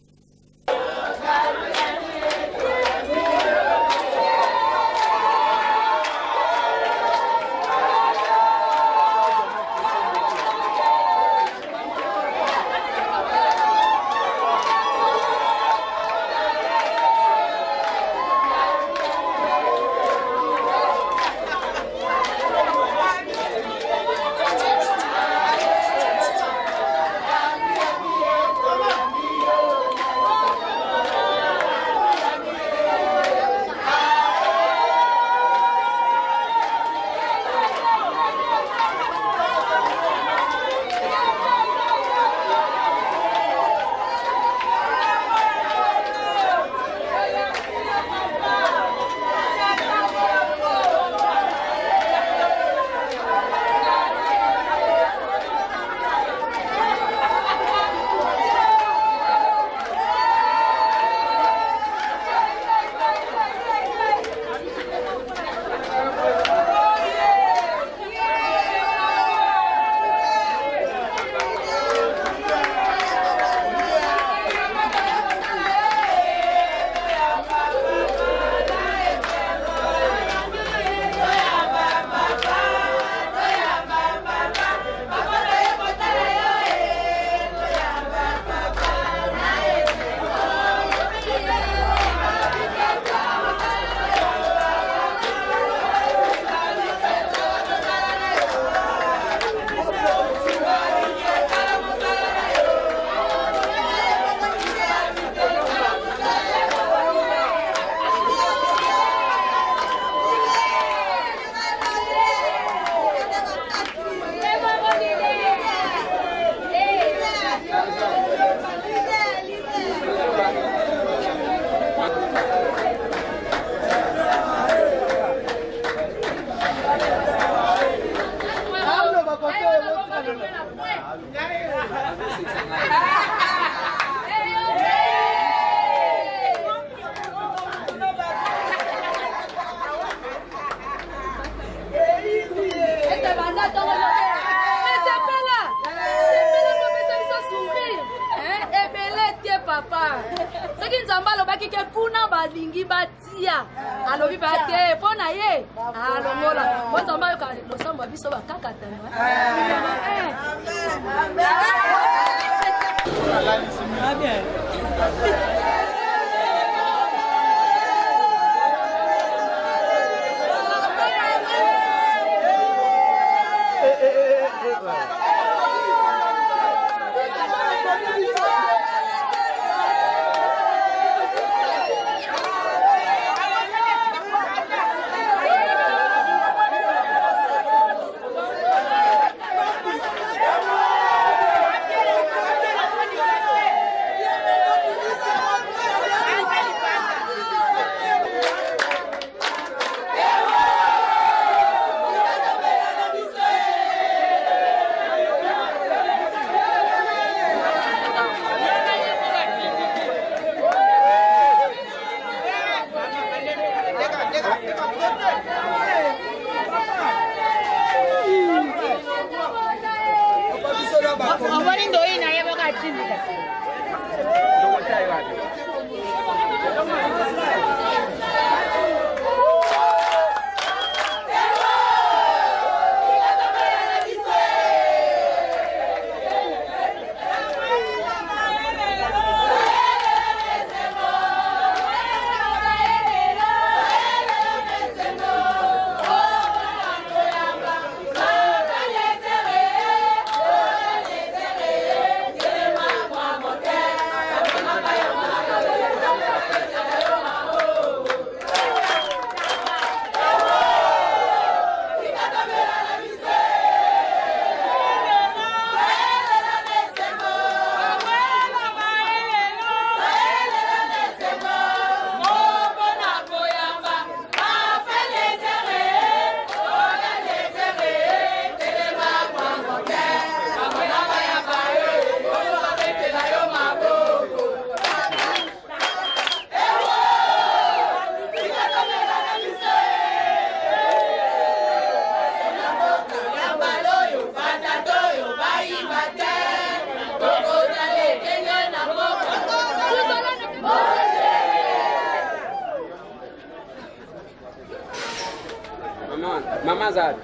papa. Ce qui nous a mal au baki ke kuna balingi batia. Alo bi bate pona ye. Alo mola. Bonza mbayo ka lo samba biso ba kaka tano. Bien. Mama Zad.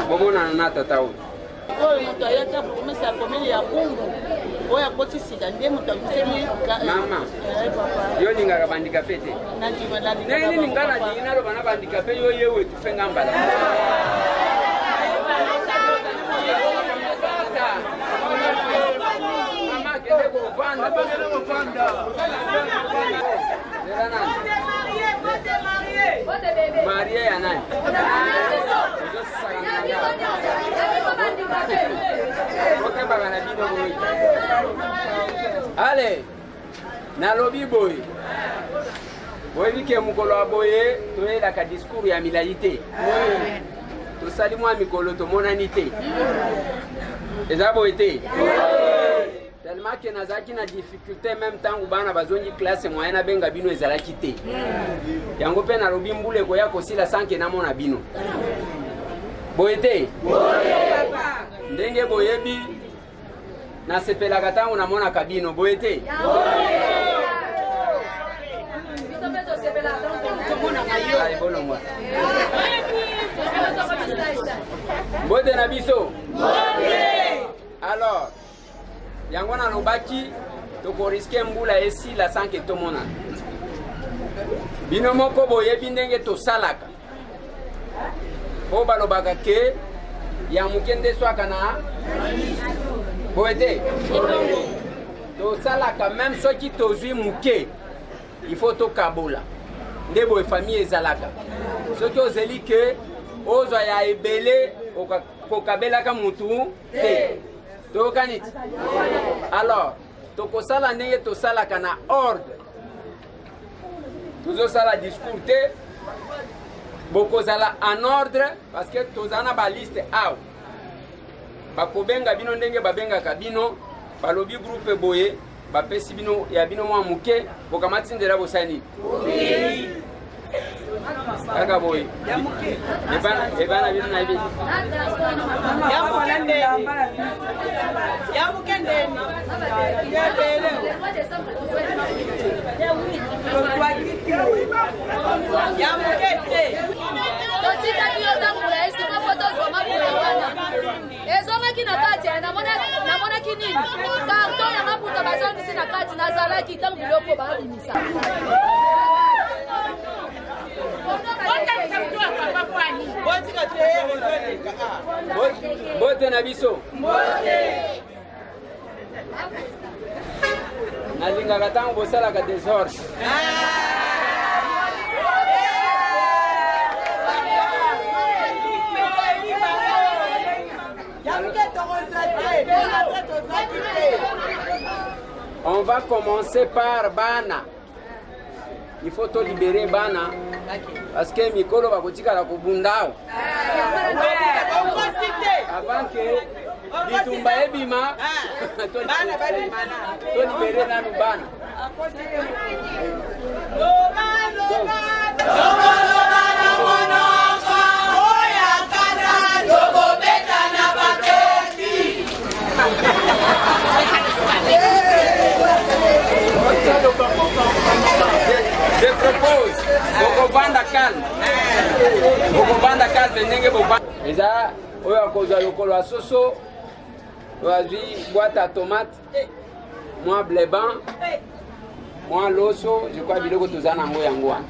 Bobo na tata o. Oyo moto ayaka promesse ya komeli ya kungu. Oyo akotisika nde moto akusemi mama. Yo lingaka bandika pete. Nini lingana lingina lo bana bandika pete yo yewe tufenga mbala. Mama kende kupanda. Maria ya nani? Allez, na lobi boy. Boy bike mukolo aboye, toye la ka discours ya milalite. To sali moi mikolo to monanité. Eza boyete. Tellement que nazaki na difficulté même temps ubana bazongi classe moyenne na benga bino ezalaki te. Yango pe na lobi mbule ko ya kosila sanke na mona bino. Boyete. Ndenge boyebi na sepela katangu na mona kabino boyete. Ay bono moi. Bote na biso. Alors yango na lobaki to ko riske mbula esi la sanke to mona. Bino moko boyebi ndenge to salaka. O balobaka ke ya mukende swaka na boete to salaka même soki tozwi muke il faut to kabola ndebo famille ezalaka soki ozeli ke ozwa ya ebele kokabelaka mutu te to kaniti alors to kosala ndenge to salaka na ordre tuzo sala discours te bokozala en ordre parce que tozana ba liste aw bakobenga bino ndenge babengaka bino balobi groupe boye bapesi bino ya bino mwa muke bokamatindela bosani kaka boye ebana bino na ibi ya mukendeni ya mukete totikaki yo tambula esika foto zoma wana ezomaki na kati namonaki nini karton ya maputa bazongisi na kati nazalaki ntango biloko babimisa bote na biso nalingaka ntango bosalaka desordre on va commencer par Bana. Il faut te libérer Bana. Parce que Mikolo va kotika la kubundao. Avant que Bitumba ebima, to libérer na Bana. Je propose Bokobanda calme. Bokobanda calme ndenge bokobanda. Eza oyo akozwa lokolo ya soso. Oazwi boîte à tomate. Moi blé blanc. Moi loso, je crois biloko tozana ngo yango wana.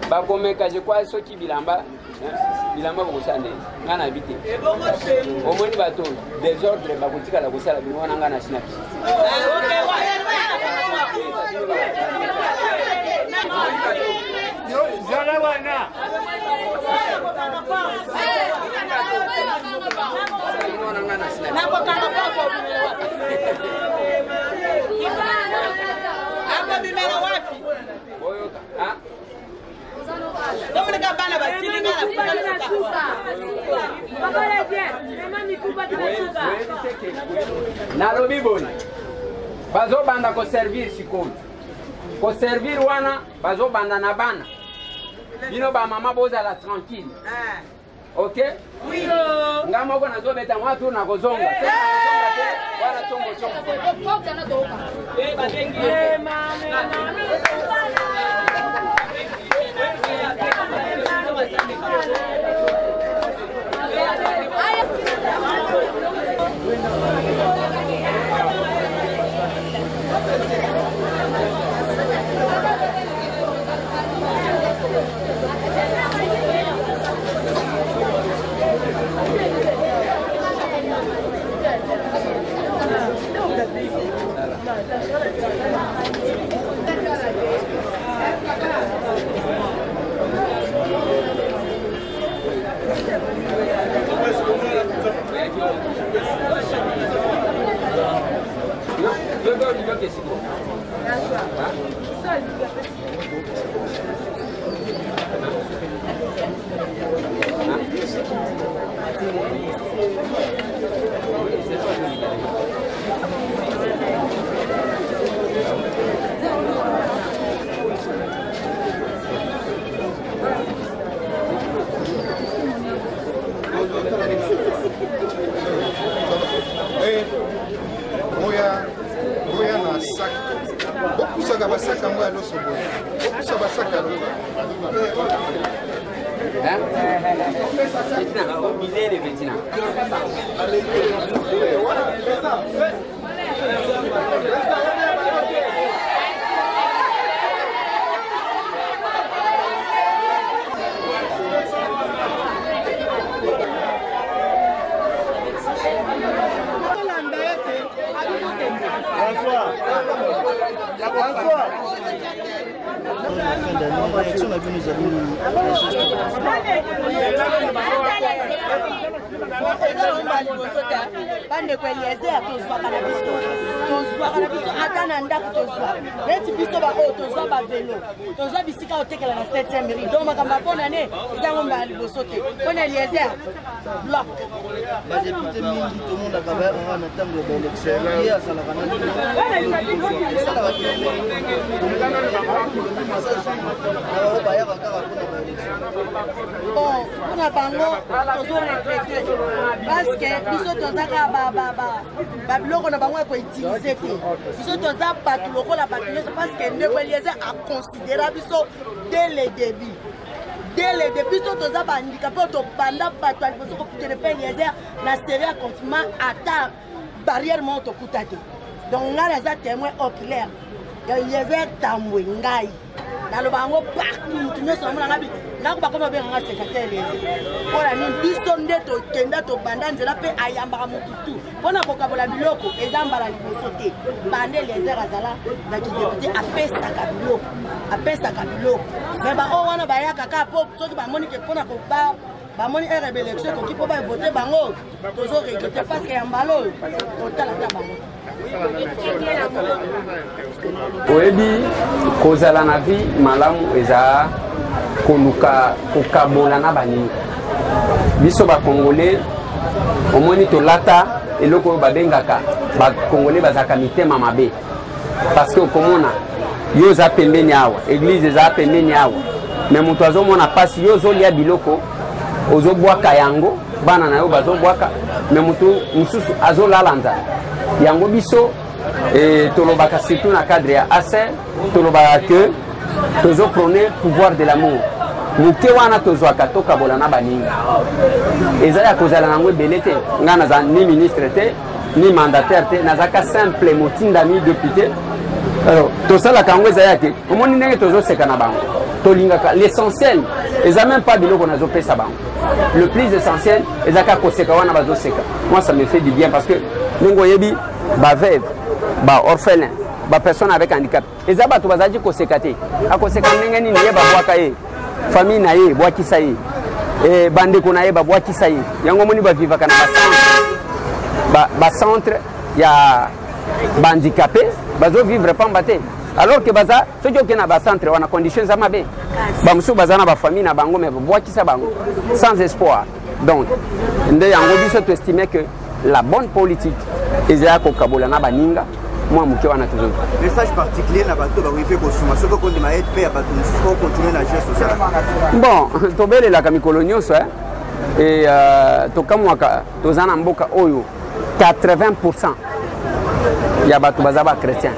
Bakomeka je crois soki bilamba. Bilamba bokosande ngana bite. Omoni bato désordre bakotika la kosala bingwana ngana sinapi. Nalobi boy bazo banda ko servir sikoyo ko servir wana bazo banda na bana bino ba mama bozala tranquille OK oui ngamo ko nazo beta mwa tour na kozonga wala tongo tongo bande kwelezea tozwaka na biso ata na ndako tozwa neti biso baoyo tozwa bavelo tozwa bisika otekela na 7e mairie donc makambo mpona ne ezango mbala liboso te mpona eliezer bloc badepute mingi tomonaka bayakanga na ntango ya baélection ye asalaka bayaka kaka mpona baélection bon mpona bango tozoregrete parceke biso tozaka babiloko na bango ya koutilize te biso toza bato lokola bato nyonso parceke ndeko eliezer aconsidéra biso dès le début biso toza bandika mpo tobanda bato ya liboso kokutele mpe eliezer na série ya confinement ata barrière moko tokuta te donc ngai naza témoin oculaire ya eliezer tambwe ngai naloba yango partout mutu nyonso namonanga bi nakoba koma benganga secrétaire eliezer mpona nini biso nde tokenda tobanda nzela mpe ayambaka mutu tu mpona kokabola biloko eza mbala liboso te bande eliezer azala na kidepute apesaka biloko me baoyo wana bayaka kaka mpo soki bamoni ke mpona koba bamoni rb élection ekoki mpo baevote bango tozoregrete parceke ya mbala oyo totalata bango oyebi kozala na vie malamu eza koluka kokabola na baninga biso bakongole omoni tolata eloko oyo babengaka bakongole bazalaka mitema mabe parce que okomona yo oza pembeni awa église eza pembeni awa me moto azomona mpasi yo ozolia biloko ozobwaka yango bana na yo bazobwaka me moto mosusu azolala nzala yango biso tolobaka surtout na cadre ya aser tolobaka ke tozoprône pouvoir de l'amour moke wana tozwaka tokabola na baninga ezali ya kozala nango ebele te ngai naza ni ministre te ni mandataire te nazaka simple motindami député alors tosalaka yango ezali ya te omoni ndenge tozoseka na bango tolingaka l'essentiel eza même pas biloko nazopesa bango le plus essentiel ezaka koseka wana bazoseka moi ça me fait du bien parce que ndenge oyebi baveuve baorphelin bapersone avec handicap eza bato bazalaki koseka te akoseka ndenge nini ye babwaka ye famille na ye ebwakisa ye bandeko na ye babwakisa ye yango moni bavivaka na bacentre ya bahandicapé bazovivre pamba te alors que baza soki okende na bacentre wana condition eza mabe bamosusu baza na bafamille na bango me babwakisa bango sans espoir donc nde yango biso toestime que la bonne politique ezala kokabola na baninga mwa moke wana tozo message particulier na bato bakoki kosuma soki okondima ye mpe ya bato mosusu okontinue na geste osala bon tobelelaka mikolo nyonso e tokamwaka toza na mboka oyo 80% ya bato baza bachrétien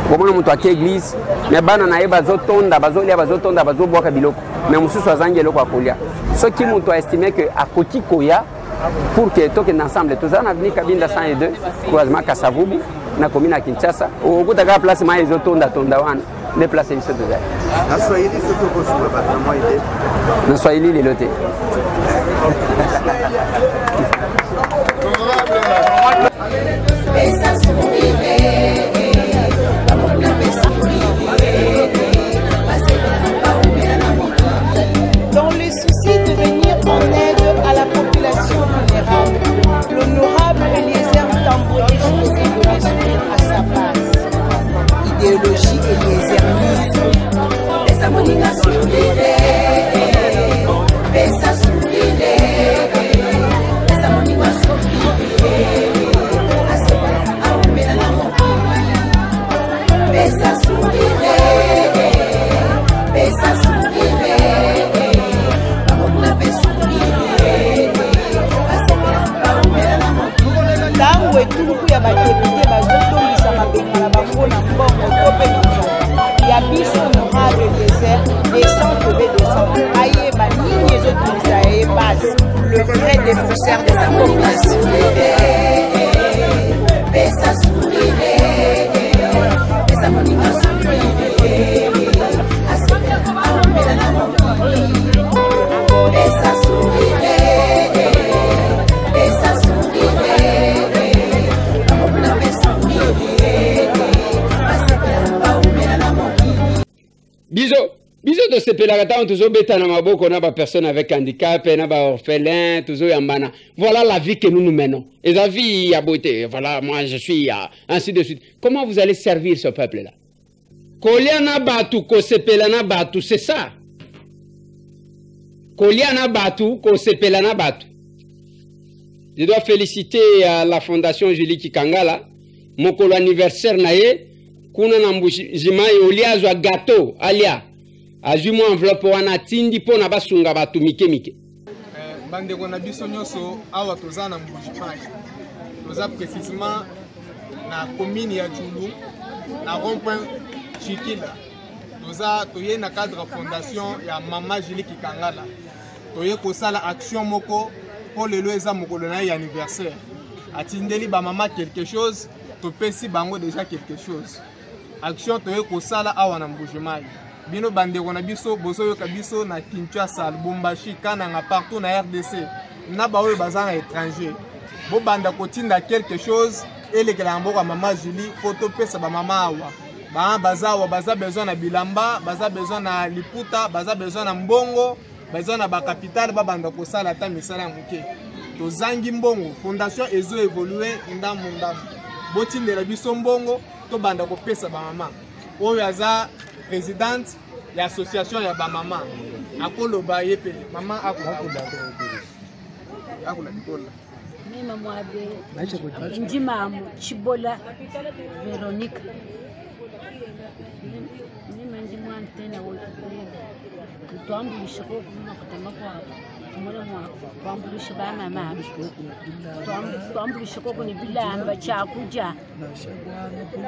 bomona moto ake église me bana na ye bazotonda bazolia bazotonda bazobwaka biloko me mosusu azangi eloko akolia soki moto aestime ke akoki koya pour que tokende ensemble toza na avenue Kabinda 102 croisement Kasavubu na commune ya Kinshasa okutaka place ma ezotonda wana nde place biso tozali na Swahili soki okosula bato na mwa ide na Swahili lelo te Estás concert des accomplices. Biso de sepelaka tant toujours beta na maboko na ba personne avec handicap na ba orphelin toujours yambana. Voilà la vie que nous nous menons. Et la vie a beauté. Voilà, moi je suis ainsi de suite. Comment vous allez servir ce peuple là? Kolia na batu ko sepela na batu, c'est ça. Kolia na batu ko sepela na batu. Je dois féliciter la fondation Julie Kikangala mokolo anniversaire na ye kuna na mbujima olia zwa gâteau alia. Azui mo enveloppe wana tindi po na basunga batu mike mike. Bandeko na biso nyonso awa toza na mbujimai. Toza précisément na commune ya Djoulou na rond-point Chikila. Toza toye na cadre fondation ya Mama Julie Kikangala. Toye kosala action moko pour lelo eza mokolo na ye anniversaire. Atindeli ba mama quelque chose, topesi bango déjà quelque chose. Action toye kosala awa na mbujimai. Bino bandeko na biso boso yoka biso na Kinshasa, Lubumbashi, Kananga partout na RDC. Na ba oyo bazanga étranger. Bo banda kotinda quelque chose et les glambo ka Mama Julie photo pesa ba mama awa. Ba bazawa baza besoin na bilamba, baza besoin na liputa, baza besoin na mbongo, besoin na ba capital ba banda ko sala ta misala muke. To zangi mbongo, fondation ezo évoluer ndambo ndambo. Botindela biso mbongo to banda ko pesa ba mama. Oyo aza présidente de l'association ya ba mama akolo ba yepe mama akula bikola mema mwabe njima chibola Veronica mema njima tena wote tuambulisha kwa kutama kwa tumona mwa tuambulisha ba mama tuambulisha kwa ni bilamba cha kuja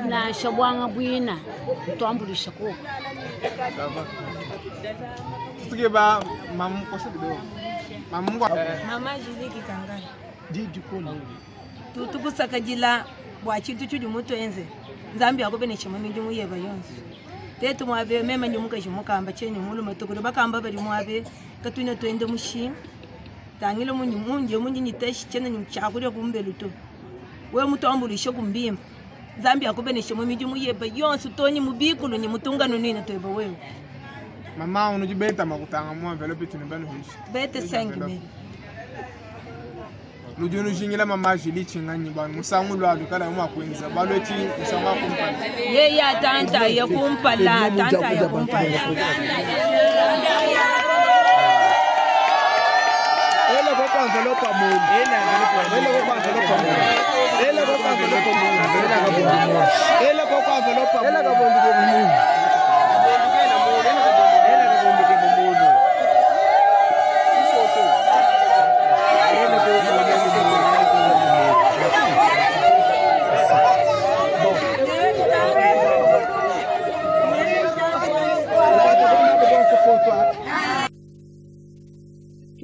na shabwanga bwina tuambulisha kwa tuke ba mamu kosa bido mamu Mama Julie Kikangala di kono tukusaka jila bwa chitu chudi muto enze nzambi akobene chimo mingi muyeba yonse tetu mwabe mema nyimuka chimuka amba cheni mulu matokoro bakamba bali mwabe katuna twende mushi tangile munyi munje munyi niteshi chene nimchakuri kumbeluto we muto ambulisho kumbimba nzambi akobene chimo mingi muyeba yonse toni mubikulu ni mutungano nina toyeba wewe mama unujibeta makutanga mu envelope tunibano hishi bete 5000 Lujono jingila Mama Julie chinganyi banu musangu lwa dukala mu akwenza baloti musanga kumpala ye ya tanta ya kumpala tanta ya kumpala ele ko kwa envelope mo ele ko kwa envelope mo ele ko kwa envelope mo ele ko kwa envelope mo ele ko bondike mo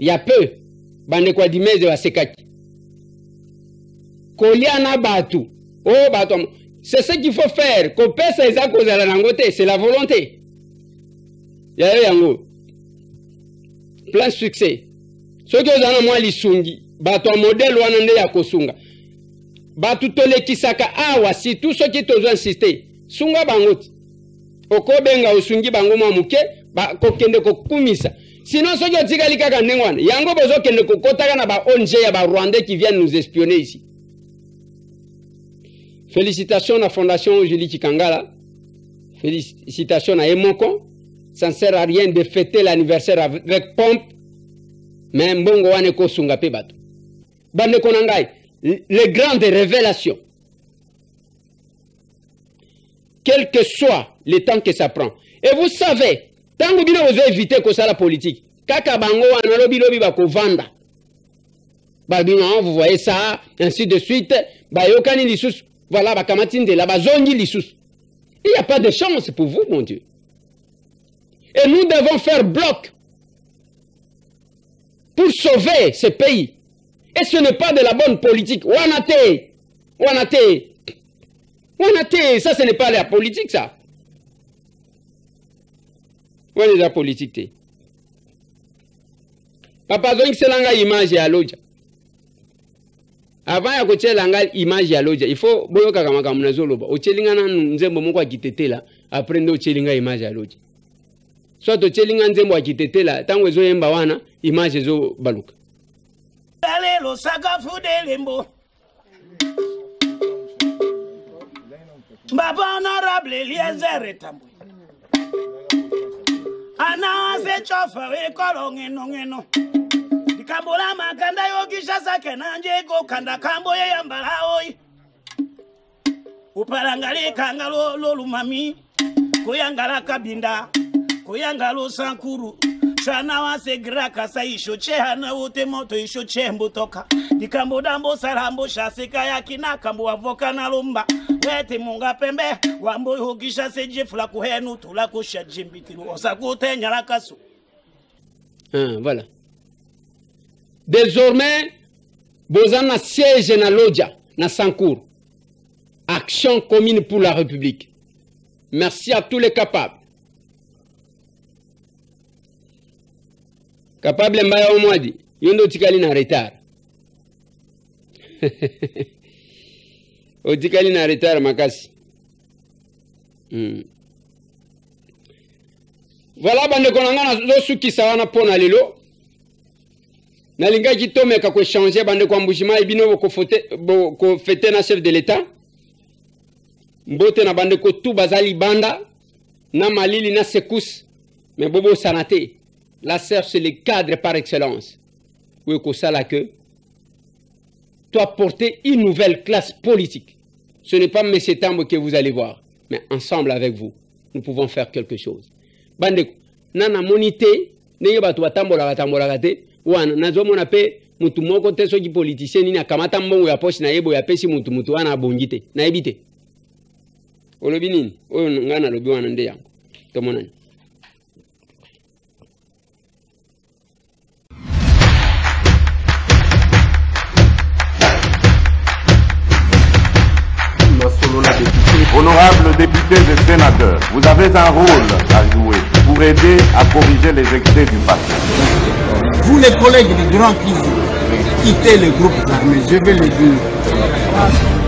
Il y a peu, bande kwa dimeze wa sekaki. Kolia na batu, oh batu, c'est ce qu'il faut faire. Ko pesa eza kozala nangote, c'est la volonté. Ya yango. Plein succès. Soki ozana mwa lisungi, batu modèle wana nde ya kosunga. Batu tolekisaka awa si tout ce qui tozo insister. Sunga bangoti. Okobenga usungi bango mwa muke, ba kokende kokumisa. Sinon, ceux qui ont dit que yango bozo kende kokotaka na ba ONG ya ba Rwandais qui viennent nous espionner ici. Félicitations à la Fondation Julie Kikangala. Félicitations à Emoko. Ça ne sert à rien de fêter l'anniversaire avec pompe. Mais mbongo wane ko sunga pe bato. Bande konangai, les grandes révélations. Quel que soit le temps que ça prend. Et vous savez, tant que vous avez évité que ça la politique, kaka bango wana lobi bako vanda. Babino, vous voyez ça, ainsi de suite, bayokani lissus, voilà, bakamatinde la bazongi lissus. Il n'y a pas de chance pour vous, mon Dieu. Et nous devons faire bloc pour sauver ce pays. Et ce n'est pas de la bonne politique. Wanate, ça ce n'est pas la politique, ça. Où est la politique? Papa Zonk c'est l'anga image à l'autre. Avant ya koche langa image ya loja, il faut boyo kaka makamuna zoloba. Ochelinga na nzembo moko akitete la, après ndo ochelinga image ya loja. Soit ochelinga nzembo akitete la, tango ezo yemba wana, image ezo baluka. Alelo saka fudelembo. Baba honorable Eliezer Tambwe. Ana se chofa we kolongeno ngeno. Kambola makanda yogisha sake nanje go kanda kambo ye yambala oi upalangali kangalo lolumami kuyangala kabinda kuyangalo sankuru shana wase graka saisho chehana wote moto isho chembo toka dikambo dambo sarambo shaseka yakina kambo wavoka na lumba wete munga pembe wambo yogisha seje fula kuhenu tula kusha jimbitilu osakute nyala kasu. Voilà. Désormais, Bozana siège na Lodja, na Sankour. Action commune pour la République. Merci à tous les capables. Capable mbaya omwadi, yondo tikali na retard. Otikali na retard makasi. Voilà bande konanga na suki sawana pona lelo. Nalinga kitome ka ko changer bande kwa mbushima ibino ko fete na chef de l'état. Mbote na bande ko tout bazali banda na malili na sekous mais bobo sanate. La serre c'est le cadre par excellence. Oui ko sala que toi porter une nouvelle classe politique. Ce n'est pas M. Tambo que vous allez voir, mais ensemble avec vous, nous pouvons faire quelque chose. Bande nana monité ne ba to tambola gate. Wana nazomona pe mutu moko te soki politicien nini akamata mbongo ya poche na yebo ya pesi mutu wana abongite na ebite olobi nini oyo ngana lobi wana nde yango tomonani. Honorables députés et sénateurs, vous avez un rôle à jouer pour aider à corriger les excès du passé. Vous les collègues du Grand Kivu, quittez le groupe armé, je vais le dire.